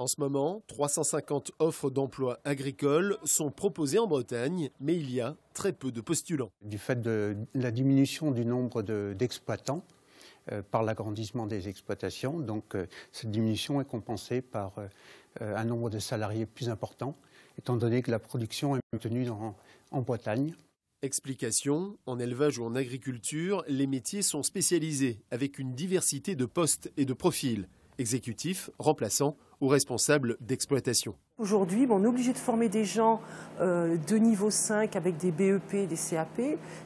En ce moment, 350 offres d'emploi agricoles sont proposées en Bretagne, mais il y a très peu de postulants. Du fait de la diminution du nombre d'exploitants par l'agrandissement des exploitations, donc cette diminution est compensée par un nombre de salariés plus important, étant donné que la production est maintenue en Bretagne. Explication, en élevage ou en agriculture, les métiers sont spécialisés avec une diversité de postes et de profils, exécutifs, remplaçants ou responsables d'exploitation. Aujourd'hui, on est obligé de former des gens de niveau 5 avec des BEP, des CAP,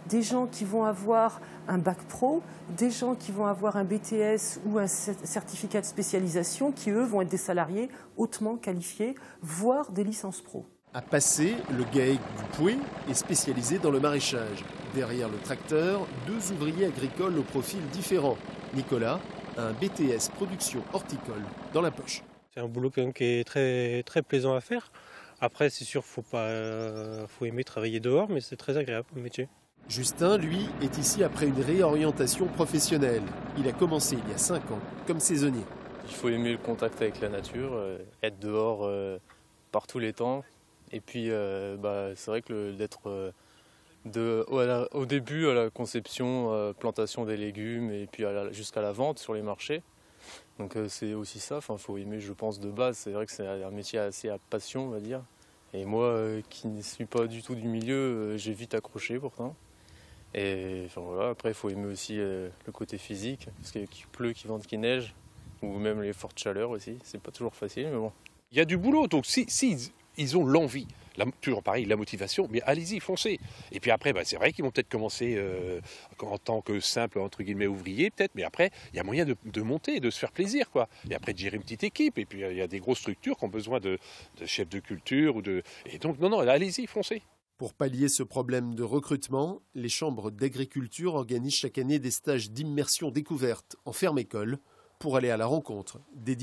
des gens qui vont avoir un bac pro, des gens qui vont avoir un BTS ou un certificat de spécialisation qui, eux, vont être des salariés hautement qualifiés, voire des licences pro. À Passé, le GAEC du Pouet est spécialisé dans le maraîchage. Derrière le tracteur, deux ouvriers agricoles aux profils différents. Nicolas a un BTS production horticole dans la poche. C'est un boulot quand même qui est très, très plaisant à faire. Après, c'est sûr, faut aimer travailler dehors, mais c'est très agréable comme métier. Justin, lui, est ici après une réorientation professionnelle. Il a commencé il y a 5 ans comme saisonnier. Il faut aimer le contact avec la nature, être dehors par tous les temps. Et puis, c'est vrai que d'être au début à la conception, plantation des légumes et puis jusqu'à la vente sur les marchés. Donc c'est aussi ça, il faut aimer, je pense, de base. C'est vrai que c'est un métier assez à passion, on va dire. Et moi, qui ne suis pas du tout du milieu, j'ai vite accroché pourtant. Et voilà, après, il faut aimer aussi le côté physique, parce qu'il pleut, qu'il vente, qu'il neige, ou même les fortes chaleurs aussi. C'est pas toujours facile, mais bon. Il y a du boulot, donc si ils ont l'envie, toujours pareil, la motivation, mais allez-y, foncez. Et puis après, c'est vrai qu'ils vont peut-être commencer en tant que simple, entre guillemets, ouvrier, peut-être, mais après, il y a moyen de monter, de se faire plaisir, quoi. Et après, de gérer une petite équipe. Et puis, il y a des grosses structures qui ont besoin de chefs de culture. Et donc, non, allez-y, foncez. Pour pallier ce problème de recrutement, les chambres d'agriculture organisent chaque année des stages d'immersion découverte en ferme-école pour aller à la rencontre des